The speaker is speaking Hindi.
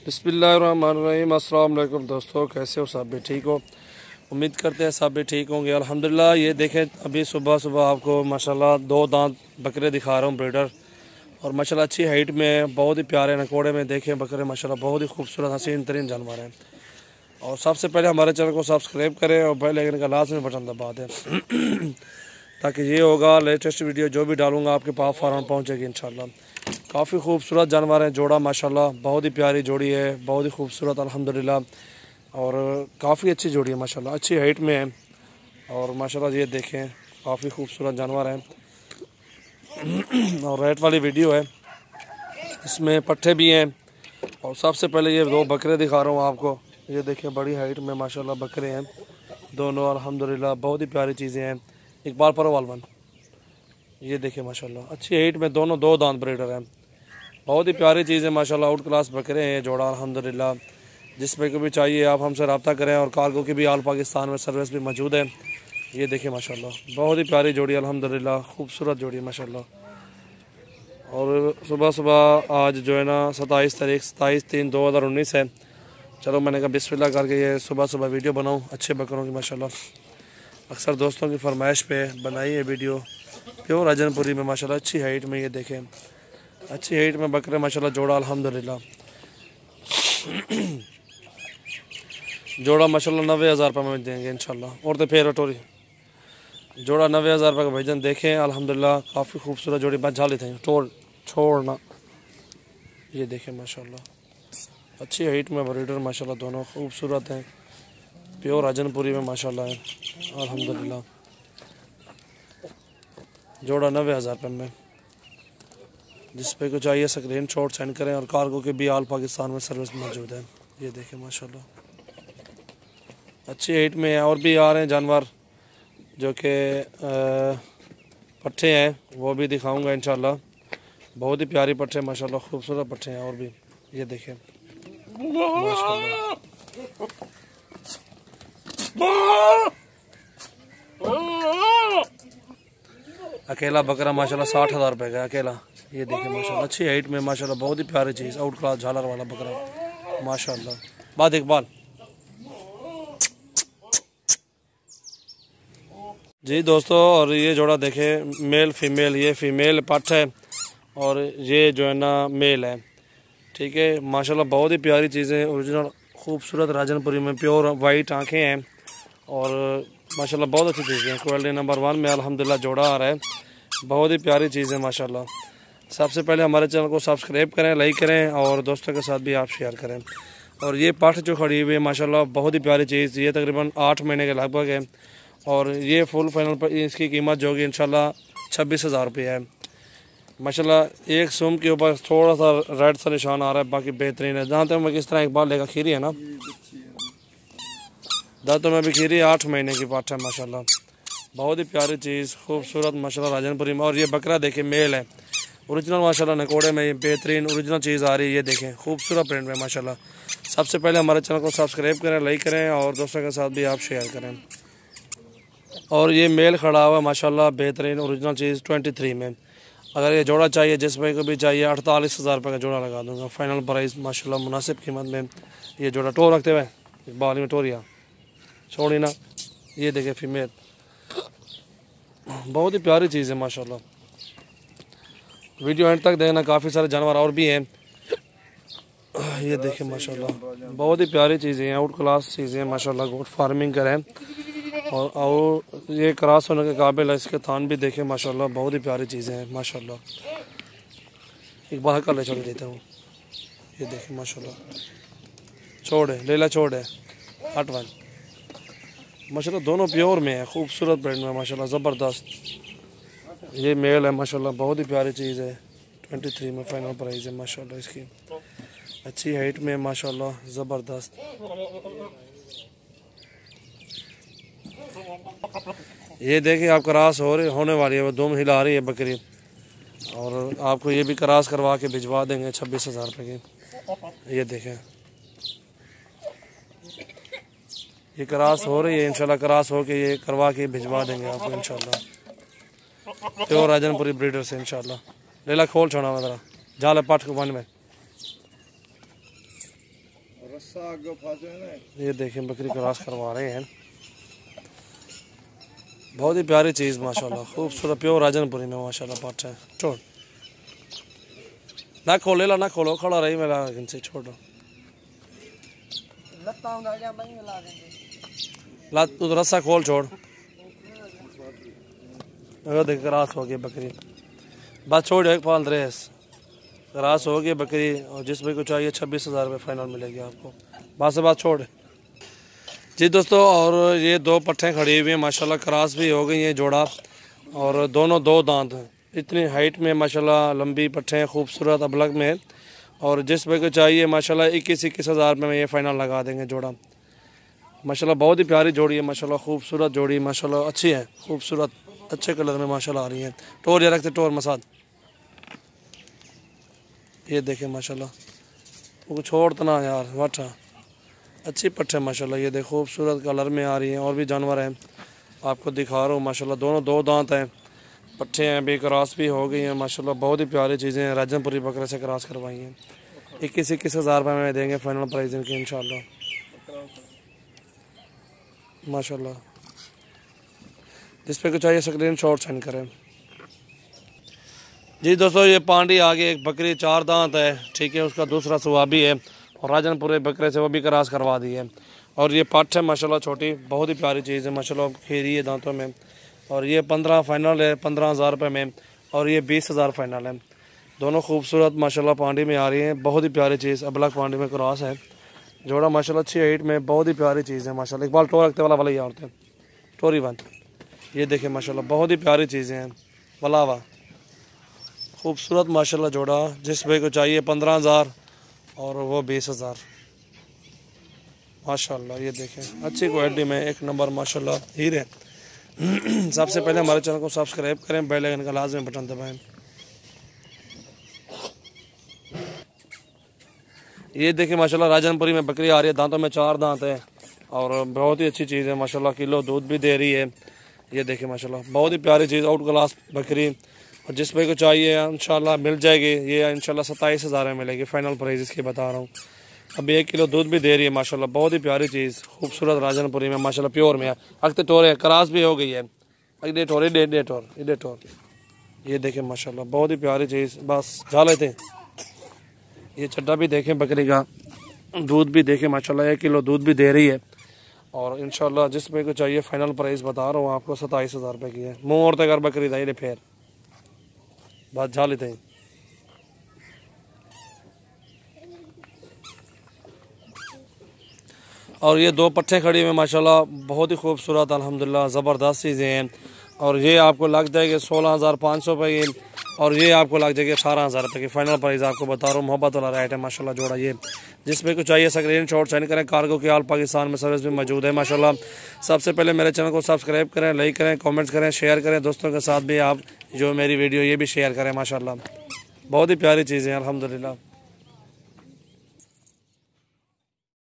बिस्मिल्लाहिर्रहमानिर्रहीम। अस्सलाम वालेकुम दोस्तों, कैसे हो? सब भी ठीक हो? उम्मीद करते हैं सब भी ठीक होंगे। अल्हम्दुलिल्लाह। ये देखें, अभी सुबह सुबह आपको माशाल्लाह 2 दांत बकरे दिखा रहा हूँ ब्रीडर, और माशाल्लाह अच्छी हाइट में, बहुत ही प्यारे नकोड़े में देखें बकरे माशाल्लाह बहुत ही खूबसूरत हसीन तरीन जानवर हैं। और सबसे पहले हमारे चैनल को सब्सक्राइब करें और बेल आइकन का लाजमी बटन दबा दें ताकि ये होगा लेटेस्ट वीडियो जो भी डालूंगा आपके पास फ़ौरन पहुँचेगी इंशाल्लाह। काफ़ी खूबसूरत जानवर हैं। जोड़ा माशाल्लाह बहुत ही प्यारी जोड़ी है, बहुत ही खूबसूरत अल्हम्दुलिल्लाह, और काफ़ी अच्छी जोड़ी है माशाल्लाह, अच्छी हाइट में है। और माशाल्लाह ये देखें काफ़ी खूबसूरत जानवर हैं और रेट वाली वीडियो है, इसमें पट्ठे भी हैं। और सबसे पहले ये 2 बकरे दिखा रहा हूँ आपको। ये देखें बड़ी हाइट में माशाल्लाह बकरे हैं दोनों, अल्हम्दुलिल्लाह बहुत ही प्यारी चीज़ें हैं। इकबाल परवालवन, ये देखें माशाल्लाह अच्छी हाइट में दोनों 2 दांत ब्रीडर हैं, बहुत ही प्यारी चीज़ है माशाल्लाह। आउट क्लास बकरे हैं जोड़ा अल्हम्दुलिल्लाह। जिसमें को भी चाहिए आप हमसे रब्ता करें, और कार्गो की भी आल पाकिस्तान में सर्विस भी मौजूद है। ये देखें माशाल्लाह बहुत ही प्यारी जोड़ी अल्हम्दुलिल्लाह, खूबसूरत जोड़ी माशाल्लाह। और सुबह सुबह आज जो है ना 27/3/2019 है। चलो मैंने कहा बिस्मिल्लाह करके ये सुबह सुबह वीडियो बनाऊँ अच्छे बकरों की माशाल्लाह। अक्सर दोस्तों की फरमाइश पे बनाई है वीडियो। प्योर राजनपुरी में माशाल्लाह अच्छी हाइट में, ये देखें अच्छी हाइट में बकरे माशाल्लाह जोड़ा अल्हम्दुलिल्लाह। जोड़ा माशाल्लाह 90,000 रुपये में देंगे इंशाल्लाह। और तो फिर टोरी जोड़ा 90,000 रुपये का भाईजान देखें अल्हम्दुलिल्लाह, काफ़ी खूबसूरत जोड़ी। बस झाली थे छोड़ना। ये देखें माशाल्लाह अच्छी हाइट में ब्रीडर माशाल्लाह, दोनों खूबसूरत हैं, प्योर राजनपुरी में माशाल्लाह है अल्हम्दुलिल्लाह। जोड़ा 90,000 रुपये में, जिस पे को चाहिए स्क्रीन शॉट सेंड करें, और कार्गो के भी आल पाकिस्तान में सर्विस मौजूद है। ये देखें माशाल्लाह अच्छी हाइट में है। और भी आ रहे हैं जानवर जो कि पट्ठे हैं, वो भी दिखाऊंगा इंशाल्लाह। बहुत ही प्यारी पट्ठे माशाल्लाह, खूबसूरत पट्ठे हैं। और भी ये देखें माशाल्लाह अकेला बकरा माशाल्लाह 60,000 रुपये का अकेला। ये देखें माशाल्लाह अच्छी हाइट में माशाल्लाह, बहुत ही प्यारी चीज़, आउट क्लास झालर वाला बकरा माशाल्लाह। बाद इकबाल जी दोस्तों, और ये जोड़ा देखें मेल फीमेल, ये फीमेल पट्ठ है और ये जो है ना मेल है, ठीक है माशाल्लाह। बहुत ही प्यारी चीज़ें, ओरिजिनल खूबसूरत राजनपुरी में प्योर वाइट आँखें हैं, और माशाल्लाह बहुत अच्छी चीज़ें हैं। क्वालिटी नंबर 1 में अल्हम्दुलिल्लाह जोड़ा आ रहा है, बहुत ही प्यारी चीज़ है माशाल्लाह। सबसे पहले हमारे चैनल को सब्सक्राइब करें, लाइक करें, और दोस्तों के साथ भी आप शेयर करें। और ये पाठ जो खड़ी हुई है माशाल्लाह बहुत ही प्यारी चीज़, ये तकरीबन 8 महीने के लगभग है, और ये फुल फाइनल पर इसकी कीमत जो होगी इंशाल्लाह 26,000 रुपये है माशाल्लाह। एक सुम के ऊपर थोड़ा सा रेड सा निशान आ रहा है, बाकी बेहतरीन है। जहाँ तक मैं किस तरह इकबाल लेगा, खीरी है ना, दांतों में भी खीरी, 8 महीने की पाठ है माशाल्लाह। बहुत ही प्यारी चीज़, खूबसूरत माशाल्लाह राजनपुरी में। और ये बकरा देखें मेल है ओरिजिनल माशाल्लाह, नकोड़े में ये बेहतरीन ओरिजिनल चीज़ आ रही है। ये देखें खूबसूरत प्रिंट में माशाल्लाह। सबसे पहले हमारे चैनल को सब्सक्राइब करें, लाइक करें, और दोस्तों के साथ भी आप शेयर करें। और ये मेल खड़ा हुआ माशाल्लाह, बेहतरीन ओरिजिनल चीज़ 23 में। अगर ये जोड़ा चाहिए, जिसमें को भी चाहिए, 48,000 रुपये का जोड़ा लगा दूंगा, फाइनल प्राइस माशाल्लाह मुनासिब कीमत में। ये जोड़ा टो रखते हुए बाली में टोरिया छोड़ी ना। ये देखें फीमेल, बहुत ही प्यारी चीज़ है माशाल्लाह। वीडियो एंड तक देखना, काफ़ी सारे जानवर और भी हैं। ये देखें माशाल्लाह बहुत ही प्यारी चीज़ें हैं, आउट क्लास चीज़ें हैं माशाल्लाह। गोट फार्मिंग करें, और ये क्रॉस होने के काबिल है। इसके थान भी देखें माशाल्लाह, बहुत ही प्यारी चीज़ें हैं माशाल्लाह। एक बाहर कर ले छोड़ देता हूँ। ये देखें माशाल्लाह छोड़ है, लेला छोड़ है, 8 वन माशाल्लाह, दोनों प्योर में है, खूबसूरत ब्रांड में माशाल्लाह, ज़बरदस्त। ये मेल है माशाल्लाह, बहुत ही प्यारी चीज़ है। 23 में फाइनल प्राइस है माशाल्लाह इसकी, अच्छी हाइट में माशाल्लाह, ज़बरदस्त। ये देखिए आप क्रॉस होने वाली है, वो दुम हिला रही है बकरी, और आपको ये भी क्रॉस करवा के भिजवा देंगे 26,000 रुपये की। ये देखें ये क्रॉस हो रही है इंशाल्लाह, क्रॉस हो के ये करवा के भिजवा देंगे आपको इंशाल्लाह, प्योर राजनपुरी ब्रीडर से इंशाल्लाह। लेला खोल छोड़ा ज़रा, झाल पाठ को वन में ये देखें बकरी क्रॉस करवा रहे हैं, बहुत ही प्यारी चीज़ माशाल्लाह, खूबसूरत प्योर राजनपुरी में माशाल्लाह पाठ है। छोड़ ना खोले ला, ना खोलो, खड़ा रही मेरा इनसे छोड़ो ला, तू रस्सा खोल छोड़। देख क्रॉस हो गई बकरी, बस छोड़ एक पाल रेस क्रॉस हो गई बकरी। और जिस भाई को चाहिए 26,000 रुपये फाइनल मिलेगी आपको, बात से बात छोड़ जी दोस्तों। और ये दो पट्ठें खड़ी हुई हैं माशाल्लाह, क्रॉस भी हो गई हैं जोड़ा, और दोनों दो दांत हैं, इतनी हाइट में माशाल्लाह लंबी पट्ठें खूबसूरत अबलग में। और जिस भाई को चाहिए माशाल्लाह 21,000 रुपये में ये फाइनल लगा देंगे जोड़ा। माशाल्लाह बहुत ही प्यारी जोड़ी है माशाल्लाह, खूबसूरत जोड़ी माशाल्लाह, अच्छी है, खूबसूरत अच्छे कलर में माशाल्लाह आ रही है। टोर ये रखते टोर मसाद, ये देखें माशाल्लाह, वो छोड़ता ना यार वाठा, अच्छी पट्ठे माशाल्लाह। ये देखो खूबसूरत कलर में आ रही हैं। और भी जानवर हैं आपको दिखा रहा हूँ माशाल्लाह, दोनों दो दांत हैं, पट्ठे हैं, भी क्रॉस भी हो गई हैं माशाल्लाह, बहुत ही प्यारी चीज़ें हैं, राजनपुरी बकरे से क्रॉस करवाई हैं। 21,000 रुपये में देंगे फाइनल प्राइस इनके इंशाल्लाह माशाल्लाह। जिस पे कुछ चाहिए स्क्रीन शॉट सेंड करें जी दोस्तों। ये पांडी आगे एक बकरी 4 दांत है, ठीक है, उसका दूसरा सुवाबी है, और राजनपुरे बकरे से वो भी क्रॉस करवा दी है। और ये पाठ है माशाल्लाह छोटी, बहुत ही प्यारी चीज़ है माशाल्लाह, खीरी है दांतों में। और ये 15 फाइनल है 15,000 रुपये में, और ये 20,000 फाइनल है। दोनों खूबसूरत माशाल्लाह पांडी में आ रही हैं, बहुत ही प्यारी चीज़, अबलग पांडी में क्रॉस है जोड़ा माशाल्लाह, अच्छी हाइट में, बहुत ही प्यारी चीज़ है माशाल्लाह। इकबाल टोर रखते वाला ये औरतें टोरी बंद, ये देखें माशाल्लाह बहुत ही प्यारी चीज़ें हैं, वलावा खूबसूरत माशाल्लाह जोड़ा। जिस भाई को चाहिए 15,000 और वो 20,000 माशाल्लाह। ये देखें अच्छी क्वालिटी में एक नंबर माशाल्लाह हीरे। सबसे पहले हमारे चैनल को सब्सक्राइब करें, बेल आइकन का लाजमी बटन दबाएं। ये देखें माशाल्लाह राजनपुरी में बकरी आ रही है, दांतों में 4 दांत है, और बहुत ही अच्छी चीज़ है माशाल्लाह, किलो दूध भी दे रही है। ये देखें माशाल्लाह बहुत ही प्यारी चीज़, आउट क्लास बकरी। और जिस भाई को चाहिए इंशाल्लाह मिल जाएगी, ये इंशाल्लाह 27,000 में मिलेगी फाइनल प्राइस इसकी बता रहा हूँ। अभी 1 किलो दूध भी दे रही है माशाल्लाह, बहुत ही प्यारी चीज़, खूबसूरत राजनपुरी में माशाल्लाह, प्योर में। अगते टोरे क्रॉस भी हो गई है, अगले टोरे डे टोर। ये देखें माशाल्लाह बहुत ही प्यारी चीज़, बस जा लेते। ये चड्डा भी देखें बकरी का, दूध भी देखें माशाल्लाह, 1 किलो दूध भी दे रही है। और इंशाल्लाह जिस भाई को चाहिए फाइनल प्राइस बता रहा हूँ आपको 27,000 रुपये की है। मुँह और तक बकरी दाई फिर बात जा लेते हैं। और ये 2 पट्ठे खड़ी हुए माशाल्लाह, बहुत ही खूबसूरत अल्हम्दुलिल्लाह, ज़बरदस्त चीज़ें हैं। और ये आपको लग जाएगी 16,500 रुपये की, और ये आपको लग जाएगी 18,000 रुपये की। फाइनल प्राइस आपको बता रहा हूँ, मोहब्बत वाला रेट है माशाल्लाह जोड़ा। ये जिस पे कुछ चाहिए स्क्रीन शॉट सेंड करें। कार्गो के ऑल पाकिस्तान में सर्विस भी मौजूद है माशाल्लाह। सबसे पहले मेरे चैनल को सब्सक्राइब करें, लाइक करें, कमेंट्स करें, शेयर करें, दोस्तों के साथ भी आप जो मेरी वीडियो ये भी शेयर करें माशाल्लाह। बहुत ही प्यारी चीज़ें हैं अल्हम्दुलिल्लाह।